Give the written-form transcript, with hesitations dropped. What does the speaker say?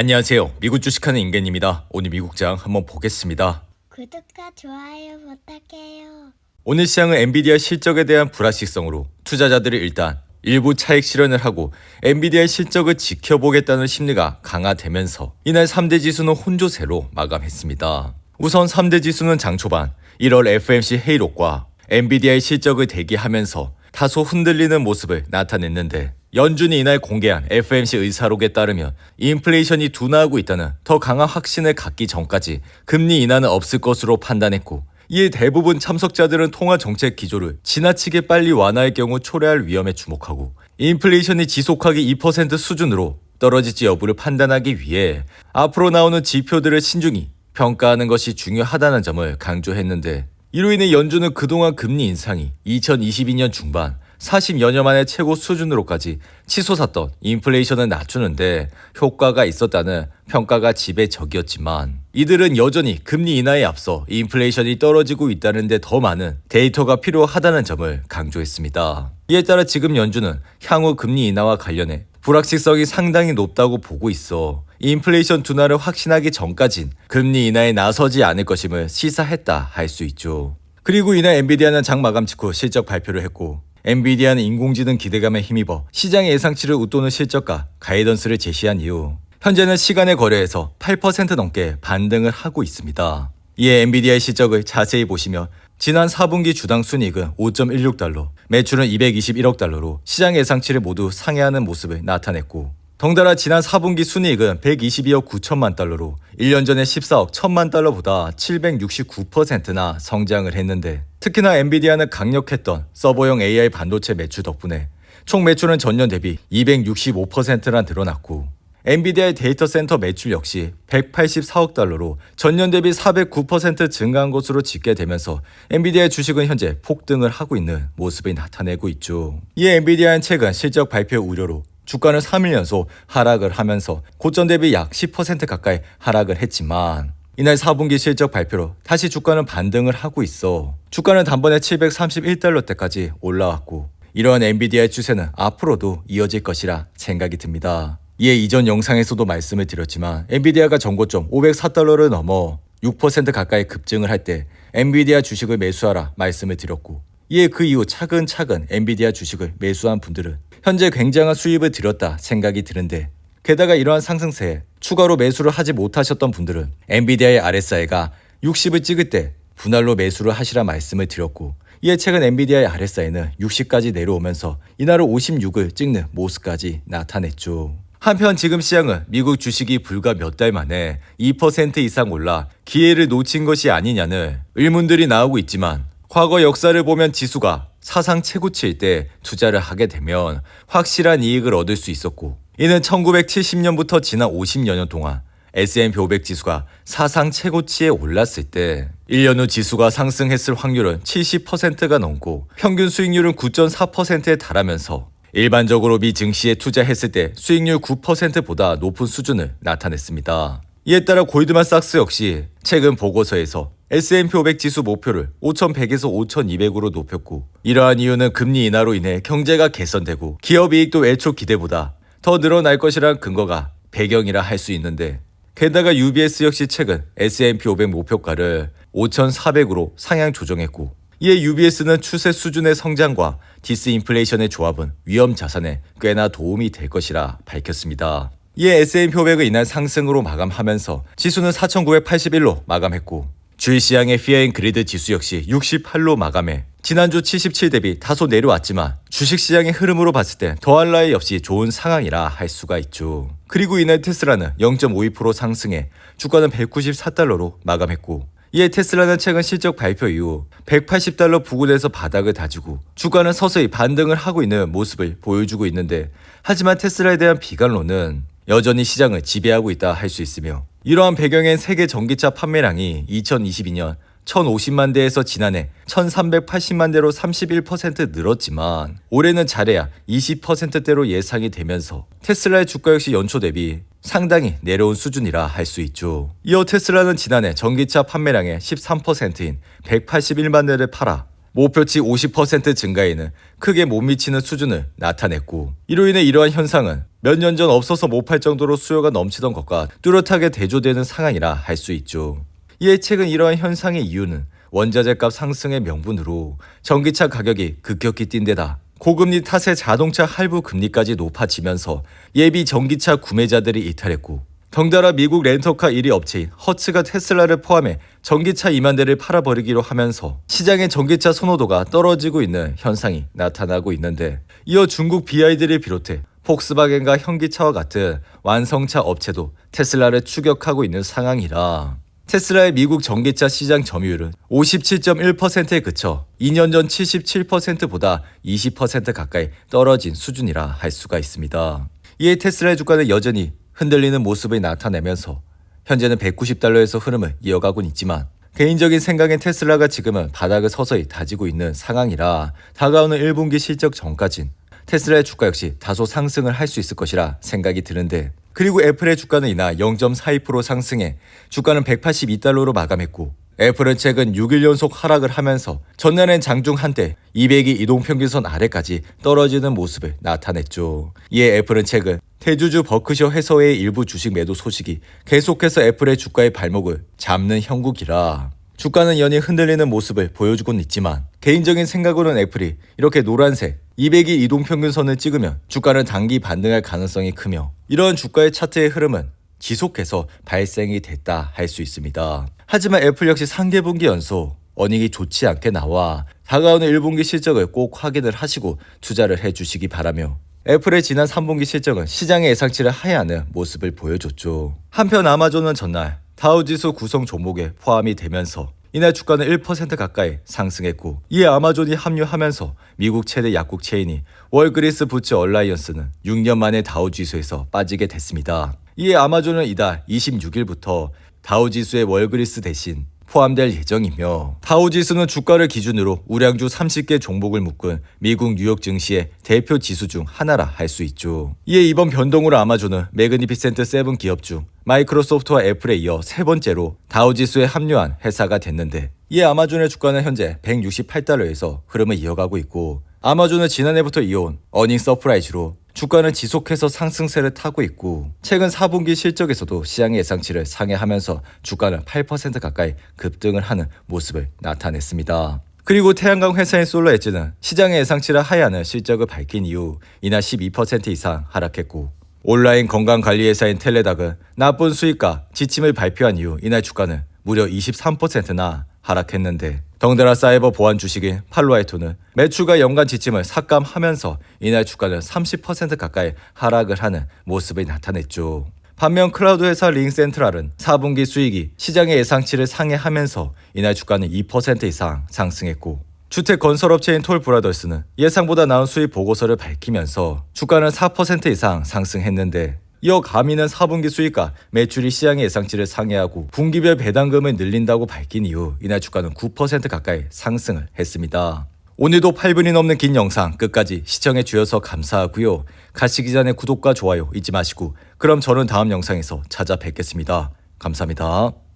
안녕하세요. 미국 주식하는 인겐입니다. 오늘 미국장 한번 보겠습니다. 구독과 좋아요 부탁해요. 오늘 시장은 엔비디아 실적에 대한 불확실성으로 투자자들이 일단 일부 차익 실현을 하고 엔비디아의 실적을 지켜보겠다는 심리가 강화되면서 이날 3대 지수는 혼조세로 마감했습니다. 우선 3대 지수는 장 초반 1월 FOMC 회의록과 엔비디아의 실적을 대기하면서 다소 흔들리는 모습을 나타냈는데 연준이 이날 공개한 FOMC 의사록에 따르면 인플레이션이 둔화하고 있다는 더 강한 확신을 갖기 전까지 금리 인하는 없을 것으로 판단했고, 이에 대부분 참석자들은 통화정책 기조를 지나치게 빨리 완화할 경우 초래할 위험에 주목하고 인플레이션이 지속하기 2% 수준으로 떨어질지 여부를 판단하기 위해 앞으로 나오는 지표들을 신중히 평가하는 것이 중요하다는 점을 강조했는데, 이로 인해 연준은 그동안 금리 인상이 2022년 중반 40여 년 만에 최고 수준으로까지 치솟았던 인플레이션을 낮추는데 효과가 있었다는 평가가 지배적이었지만, 이들은 여전히 금리 인하에 앞서 인플레이션이 떨어지고 있다는 데 더 많은 데이터가 필요하다는 점을 강조했습니다. 이에 따라 지금 연준은 향후 금리 인하와 관련해 불확실성이 상당히 높다고 보고 있어 인플레이션 둔화를 확신하기 전까진 금리 인하에 나서지 않을 것임을 시사했다 할 수 있죠. 그리고 이날 엔비디아는 장 마감 직후 실적 발표를 했고, 엔비디아는 인공지능 기대감에 힘입어 시장의 예상치를 웃도는 실적과 가이던스를 제시한 이후 현재는 시간의 거래에서 8% 넘게 반등을 하고 있습니다. 이에 엔비디아의 실적을 자세히 보시면 지난 4분기 주당 순이익은 5.16달러, 매출은 221억 달러로 시장 예상치를 모두 상회하는 모습을 나타냈고, 덩달아 지난 4분기 순이익은 122억 9천만 달러로 1년 전에 14억 1천만 달러보다 769%나 성장을 했는데, 특히나 엔비디아는 강력했던 서버용 AI 반도체 매출 덕분에 총 매출은 전년 대비 265%나 늘어났고, 엔비디아의 데이터 센터 매출 역시 184억 달러로 전년 대비 409% 증가한 것으로 집계되면서 엔비디아의 주식은 현재 폭등을 하고 있는 모습을 나타내고 있죠. 이에 엔비디아는 최근 실적 발표 우려로 주가는 3일 연속 하락을 하면서 고점 대비 약 10% 가까이 하락을 했지만, 이날 4분기 실적 발표로 다시 주가는 반등을 하고 있어 주가는 단번에 731달러대까지 올라왔고, 이러한 엔비디아의 추세는 앞으로도 이어질 것이라 생각이 듭니다. 이에 이전 영상에서도 말씀을 드렸지만 엔비디아가 전고점 504달러를 넘어 6% 가까이 급증을 할 때 엔비디아 주식을 매수하라 말씀을 드렸고, 이에 그 이후 차근차근 엔비디아 주식을 매수한 분들은 현재 굉장한 수입을 들였다 생각이 드는데, 게다가 이러한 상승세에 추가로 매수를 하지 못하셨던 분들은 엔비디아의 RSI가 60을 찍을 때 분할로 매수를 하시라 말씀을 드렸고, 이에 최근 엔비디아의 RSI는 60까지 내려오면서 이날은 56을 찍는 모습까지 나타냈죠. 한편 지금 시장은 미국 주식이 불과 몇 달 만에 2% 이상 올라 기회를 놓친 것이 아니냐는 의문들이 나오고 있지만, 과거 역사를 보면 지수가 사상 최고치일 때 투자를 하게 되면 확실한 이익을 얻을 수 있었고, 이는 1970년부터 지난 50여 년 동안 S&P 500 지수가 사상 최고치에 올랐을 때 1년 후 지수가 상승했을 확률은 70%가 넘고 평균 수익률은 9.4%에 달하면서 일반적으로 미 증시에 투자했을 때 수익률 9%보다 높은 수준을 나타냈습니다. 이에 따라 골드만삭스 역시 최근 보고서에서 S&P 500 지수 목표를 5,100에서 5,200으로 높였고, 이러한 이유는 금리 인하로 인해 경제가 개선되고 기업 이익도 애초 기대보다 더 늘어날 것이란 근거가 배경이라 할 수 있는데, 게다가 UBS 역시 최근 S&P 500 목표가를 5,400으로 상향 조정했고, 이에 UBS는 추세 수준의 성장과 디스인플레이션의 조합은 위험 자산에 꽤나 도움이 될 것이라 밝혔습니다. 이에 S&P 500은 이날 상승으로 마감하면서 지수는 4,981로 마감했고, 주식시장의 피어앤그리드 지수 역시 68로 마감해 지난주 77 대비 다소 내려왔지만 주식시장의 흐름으로 봤을 때 더할 나위 없이 좋은 상황이라 할 수가 있죠. 그리고 이날 테슬라는 0.52% 상승해 주가는 194달러로 마감했고, 이에 테슬라는 최근 실적 발표 이후 180달러 부근에서 바닥을 다지고 주가는 서서히 반등을 하고 있는 모습을 보여주고 있는데, 하지만 테슬라에 대한 비관론은 여전히 시장을 지배하고 있다 할 수 있으며, 이러한 배경엔 세계 전기차 판매량이 2022년 1,050만 대에서 지난해 1,380만 대로 31% 늘었지만 올해는 잘해야 20%대로 예상이 되면서 테슬라의 주가 역시 연초 대비 상당히 내려온 수준이라 할 수 있죠. 이어 테슬라는 지난해 전기차 판매량의 13%인 181만 대를 팔아 목표치 50% 증가에는 크게 못 미치는 수준을 나타냈고, 이로 인해 이러한 현상은 몇 년 전 없어서 못 팔 정도로 수요가 넘치던 것과 뚜렷하게 대조되는 상황이라 할 수 있죠. 이에 최근 이러한 현상의 이유는 원자재값 상승의 명분으로 전기차 가격이 급격히 뛴 데다 고금리 탓에 자동차 할부 금리까지 높아지면서 예비 전기차 구매자들이 이탈했고, 덩달아 미국 렌터카 1위 업체인 허츠가 테슬라를 포함해 전기차 2만 대를 팔아버리기로 하면서 시장의 전기차 선호도가 떨어지고 있는 현상이 나타나고 있는데, 이어 중국 BYD를 비롯해 폭스바겐과 현기차와 같은 완성차 업체도 테슬라를 추격하고 있는 상황이라 테슬라의 미국 전기차 시장 점유율은 57.1%에 그쳐 2년 전 77%보다 20% 가까이 떨어진 수준이라 할 수가 있습니다. 이에 테슬라의 주가는 여전히 흔들리는 모습을 나타내면서 현재는 $190에서 흐름을 이어가고 있지만, 개인적인 생각엔 테슬라가 지금은 바닥을 서서히 다지고 있는 상황이라 다가오는 1분기 실적 전까진 테슬라의 주가 역시 다소 상승을 할 수 있을 것이라 생각이 드는데, 그리고 애플의 주가는 이날 0.42% 상승해 주가는 $182로 마감했고, 애플은 최근 6일 연속 하락을 하면서 전날엔 장중 한때 200이 이동평균선 아래까지 떨어지는 모습을 나타냈죠. 이에 애플은 최근 대주주 버크셔 해서웨이 일부 주식 매도 소식이 계속해서 애플의 주가의 발목을 잡는 형국이라 주가는 연이 흔들리는 모습을 보여주고는 있지만, 개인적인 생각으로는 애플이 이렇게 노란색 200이 이동평균선을 찍으면 주가는 단기 반등할 가능성이 크며, 이러한 주가의 차트의 흐름은 지속해서 발생이 됐다 할 수 있습니다. 하지만 애플 역시 상계분기 연속 어닝이 좋지 않게 나와 다가오는 1분기 실적을 꼭 확인을 하시고 투자를 해주시기 바라며, 애플의 지난 3분기 실적은 시장의 예상치를 하회하는 모습을 보여줬죠. 한편 아마존은 전날 다우지수 구성 종목에 포함이 되면서 이날 주가는 1% 가까이 상승했고, 이에 아마존이 합류하면서 미국 최대 약국 체인이 월그리스 부츠 얼라이언스는 6년 만에 다우지수에서 빠지게 됐습니다. 이에 아마존은 이달 26일부터 다우지수의 월그리스 대신 포함될 예정이며, 다우지수는 주가를 기준으로 우량주 30개 종목을 묶은 미국 뉴욕 증시의 대표 지수 중 하나라 할 수 있죠. 이에 이번 변동으로 아마존은 매그니피센트 7 기업 중 마이크로소프트와 애플에 이어 세 번째로 다우지수에 합류한 회사가 됐는데, 이에 아마존의 주가는 현재 $168에서 흐름을 이어가고 있고, 아마존은 지난해부터 이어온 어닝 서프라이즈로 주가는 지속해서 상승세를 타고 있고, 최근 4분기 실적에서도 시장의 예상치를 상회하면서 주가는 8% 가까이 급등을 하는 모습을 나타냈습니다. 그리고 태양광 회사인 솔라엣지는 시장의 예상치를 하회하는 실적을 밝힌 이후 이날 12% 이상 하락했고, 온라인 건강관리 회사인 텔레닥은 나쁜 수익과 지침을 발표한 이후 이날 주가는 무려 23%나 하락했는데, 덩달아 사이버 보안 주식인 팔로알토는 매출과 연간 지침을 삭감하면서 이날 주가는 30% 가까이 하락을 하는 모습을 나타냈죠. 반면 클라우드 회사 링센트럴은 4분기 수익이 시장의 예상치를 상회하면서 이날 주가는 2% 이상 상승했고, 주택 건설업체인 톨브라더스는 예상보다 나은 수익 보고서를 밝히면서 주가는 4% 이상 상승했는데, 이어 가미는 4분기 수익과 매출이 시장의 예상치를 상회하고 분기별 배당금을 늘린다고 밝힌 이후 이날 주가는 9% 가까이 상승을 했습니다. 오늘도 8분이 넘는 긴 영상 끝까지 시청해 주셔서 감사하고요. 가시기 전에 구독과 좋아요 잊지 마시고, 그럼 저는 다음 영상에서 찾아뵙겠습니다. 감사합니다.